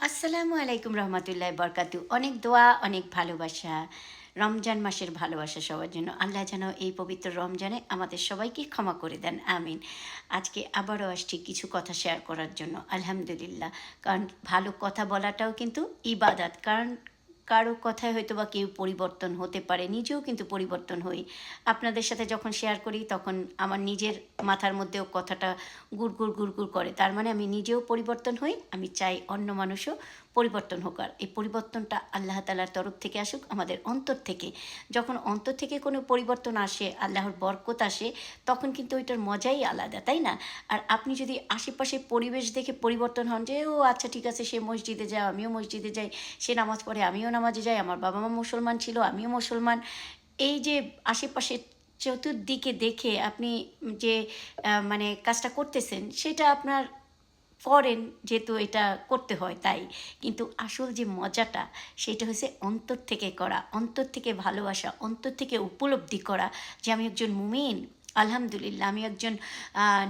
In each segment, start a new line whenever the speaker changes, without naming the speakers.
আসসালামু আলাইকুম রহমতুল্লাহ বরকাতু। অনেক দোয়া, অনেক ভালোবাসা। রমজান মাসের ভালোবাসা সবার জন্য। আল্লাহ যেন এই পবিত্র রমজানে আমাদের সবাইকে ক্ষমা করে দেন, আমিন। আজকে আবারও আসছি কিছু কথা শেয়ার করার জন্য, আলহামদুলিল্লাহ। কারণ ভালো কথা বলাটাও কিন্তু ইবাদত। কারণ কারো কথায় হয়তো বা কেউ পরিবর্তন হতে পারে, নিজেও কিন্তু পরিবর্তন হই। আপনাদের সাথে যখন শেয়ার করি তখন আমার নিজের মাথার মধ্যেও কথাটা গুড়গুড় গুড়গুড় করে। তার মানে আমি নিজেও পরিবর্তন হই, আমি চাই অন্য মানুষও পরিবর্তন হোক। আর এই পরিবর্তনটা আল্লাহ তাআলার তরফ থেকে আসুক, আমাদের অন্তর থেকে। যখন অন্তর থেকে কোনো পরিবর্তন আসে, আল্লাহর বরকত আসে, তখন কিন্তু ওইটার মজাই আলাদা, তাই না? আর আপনি যদি আশেপাশে পরিবেশ দেখে পরিবর্তন হন যে, ও আচ্ছা ঠিক আছে, সে মসজিদে যায়, আমিও মসজিদে যাই, সে নামাজ পড়ে, আমিও নামাজে যাই, আমার বাবা মা মুসলমান ছিল, আমিও মুসলমান। এই যে আশেপাশে চতুর্দিকে দেখে আপনি যে মানে কাজটা করতেছেন, সেটা আপনার করেন যেহেতু এটা করতে হয় তাই। কিন্তু আসল যে মজাটা, সেটা হচ্ছে অন্তর থেকে করা, অন্তর থেকে ভালোবাসা, অন্তর থেকে উপলব্ধি করা যে আমি একজন মুমিন, আলহামদুলিল্লাহ। আমি একজন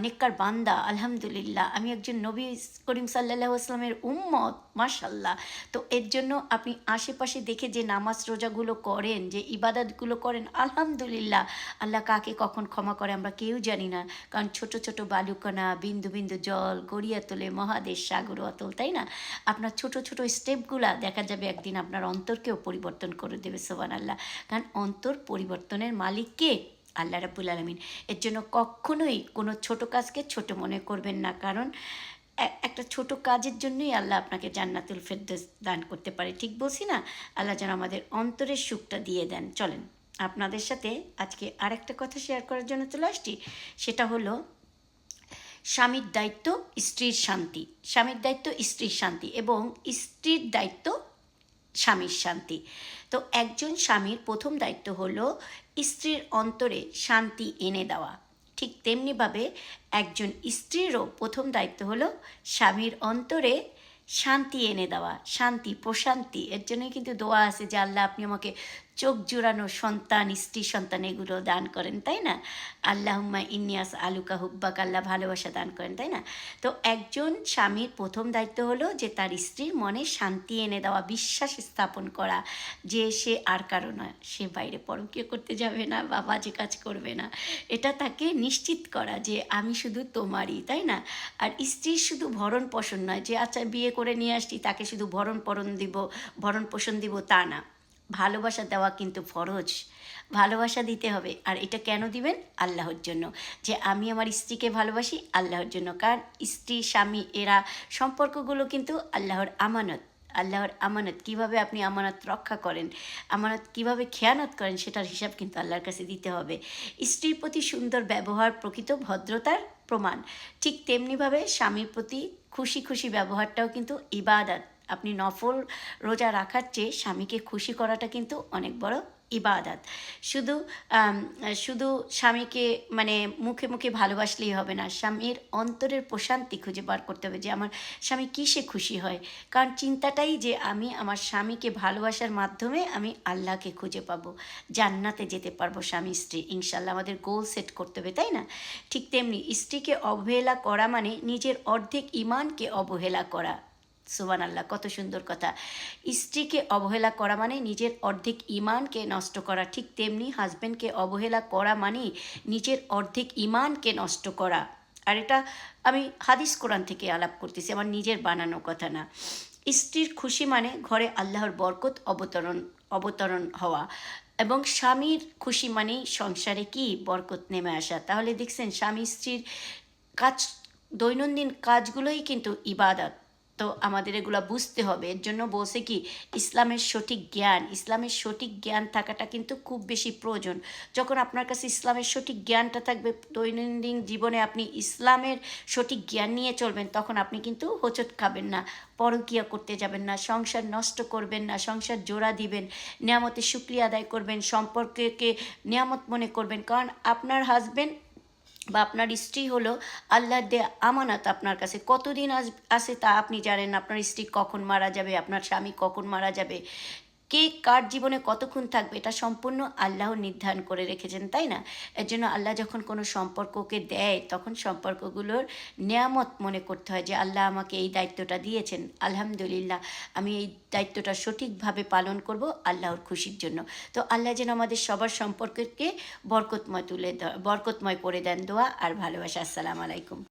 নেককার বান্দা, আলহামদুলিল্লাহ। আমি একজন নবী করিম সাল্লাল্লাহু আলাইহি ওয়াসাল্লামের উম্মত, মাশাআল্লাহ। তো এর জন্য আপনি আশেপাশে দেখে যে নামাজ রোজাগুলো করেন, যে ইবাদতগুলো করেন, আলহামদুলিল্লাহ। আল্লাহ কাকে কখন ক্ষমা করে আমরা কেউ জানি না। কারণ ছোট ছোট বালুকণা, বিন্দু বিন্দু জল গড়িয়া তোলে মহাদেশ সাগর অতল, তাই না? আপনার ছোট ছোট স্টেপগুলা দেখা যাবে একদিন আপনার অন্তরকেও পরিবর্তন করে দেবে, সুবহানাল্লাহ। কারণ অন্তর পরিবর্তনের মালিক কে? আল্লাহ রাব্বুল আলামিন। এর জন্য কখনোই কোনো ছোট কাজকে ছোট মনে করবেন না। কারণ একটা ছোট কাজের জন্যই আল্লাহ আপনাকে জান্নাতুল ফেরদৌস দান করতে পারে। ঠিক বলছি না? আল্লাহ যেন আমাদের অন্তরের সুখটা দিয়ে দেন। চলেন, আপনাদের সাথে আজকে আরেকটা কথা শেয়ার করার জন্য চলে আসছি। সেটা হলো স্বামীর দায়িত্ব, স্ত্রীর শান্তি। স্বামীর দায়িত্ব, স্ত্রীর শান্তি, এবং স্ত্রীর দায়িত্ব, স্বামীর শান্তি। তো একজন স্বামীর প্রথম দায়িত্ব হলো স্ত্রীর অন্তরে শান্তি এনে দেওয়া। ঠিক তেমনিভাবে একজন স্ত্রীরও প্রথম দায়িত্ব হলো স্বামীর অন্তরে শান্তি এনে দেওয়া, শান্তি, প্রশান্তি। এর জন্যই কিন্তু দোয়া আছে যে আল্লাহ আপনি আমাকে চোখ জুড়ানো সন্তান, স্ত্রী সন্তান এগুলো দান করেন, তাই না? আল্লাহুম্মা ইন্নিয়াস আলুকা হুব্বাক, আল্লাহ ভালোবাসা দান করেন, তাই না? তো একজন স্বামীর প্রথম দায়িত্ব হলো যে তার স্ত্রীর মনে শান্তি এনে দেওয়া, বিশ্বাস স্থাপন করা যে সে আর কারো নয়, সে বাইরে পরকীয়া করতে যাবে না বা বাজে কাজ করবে না। এটা তাকে নিশ্চিত করা যে আমি শুধু তোমারই, তাই না? আর স্ত্রীর শুধু ভরণ পোষণ নয় যে আচ্ছা বিয়ে করে নিয়ে আসছি তাকে শুধু ভরণ পোষণ দিব, তা না। ভালোবাসা দেওয়া কিন্তু ফরজ। ভালোবাসা দিতে হবে। আর এটা কেন দিবেন? আল্লাহর জন্য। যে আমি আমার স্ত্রীকে ভালোবাসি আল্লাহর জন্য। কারণ স্ত্রী স্বামী এরা সম্পর্কগুলো কিন্তু আল্লাহর আমানত। আল্লাহর আমানত। কীভাবে আপনি আমানত রক্ষা করেন, আমানত কীভাবে খেয়ানত করেন, সেটার হিসাব কিন্তু আল্লাহর কাছে দিতে হবে। স্ত্রীর প্রতি সুন্দর ব্যবহার প্রকৃত ভদ্রতার প্রমাণ। ঠিক তেমনিভাবে স্বামীর প্রতি খুশি খুশি ব্যবহারটাও কিন্তু ইবাদত। আপনি নফল রোজা রাখার চেয়ে স্বামীকে খুশি করাটা কিন্তু অনেক বড় ইবাদত। শুধু আম শুধু স্বামীকে মানে মুখে মুখে ভালোবাসলেই হবে না। স্বামীর অন্তরের প্রশান্তি খুঁজে বার করতে হবে যে আমার স্বামী কিসে খুশি হয়। কারণ চিন্তাটাই যে আমি আমার স্বামীকে ভালোবাসার মাধ্যমে আমি আল্লাহকে খুঁজে পাবো। জান্নাতে যেতে পারবো স্বামী স্ত্রী ইনশাআল্লাহ। আমাদের গোল সেট করতে হবে, তাই না? ঠিক তেমনি স্ত্রীকে অবহেলা করা মানে নিজের অর্ধেক ঈমানকে অবহেলা করা। সুবহানাল্লাহ, কত সুন্দর কথা। স্ত্রীকে অবহেলা করা মানে নিজের অর্ধেক ঈমানকে নষ্ট করা। ঠিক তেমনি হাজব্যান্ডকে অবহেলা করা মানে নিজের অর্ধেক ঈমানকে নষ্ট করা। আর এটা আমি হাদিস কোরআন থেকে আলাপ করতেছি, আমার নিজের বানানো কথা না। স্ত্রীর খুশি মানে ঘরে আল্লাহর বরকত অবতরণ হওয়া, এবং স্বামীর খুশি মানেই সংসারে কি বরকত নেমে আসা। তাহলে দেখছেন স্বামী স্ত্রীর কাজ, দৈনন্দিন কাজগুলোই কিন্তু ইবাদত। তো আমাদের এগুলো বুঝতে হবে। এর জন্য বলছে কি, ইসলামের সঠিক জ্ঞান, ইসলামের সঠিক জ্ঞান থাকাটা কিন্তু খুব বেশি প্রয়োজন। যখন আপনার কাছে ইসলামের সঠিক জ্ঞানটা থাকবে, দৈনন্দিন জীবনে আপনি ইসলামের সঠিক জ্ঞান নিয়ে চলবেন, তখন আপনি কিন্তু হোঁচট খাবেন না, পরকীয়া করতে যাবেন না, সংসার নষ্ট করবেন না, সংসার জোড়া দিবেন, নিয়ামতের শুকরিয়া আদায় করবেন, সম্পর্ককে নিয়ামত মনে করবেন। কারণ আপনার হাজবেন্ড বা আপনার স্ত্রী হলো আল্লাহর দেয়া আমানত আপনার কাছে। কতদিন আসে তা আপনি জানেন না। আপনার স্ত্রী কখন মারা যাবে, আপনার স্বামী কখন মারা যাবে, কে কার জীবনে কতক্ষণ থাকবে এটা সম্পূর্ণ আল্লাহ নির্ধারণ করে রেখেছেন, তাই না? এর জন্য আল্লাহ যখন কোনো সম্পর্ককে দেয় তখন সম্পর্কগুলোর নেয়ামত মনে করতে হয় যে আল্লাহ আমাকে এই দায়িত্বটা দিয়েছেন, আলহামদুলিল্লাহ আমি এই দায়িত্বটা সঠিকভাবে পালন করব আল্লাহর খুশির জন্য। তো আল্লাহ যেন আমাদের সবার সম্পর্ককে বরকতময় করে দেন। দোয়া আর ভালোবাসা। আসসালামু আলাইকুম।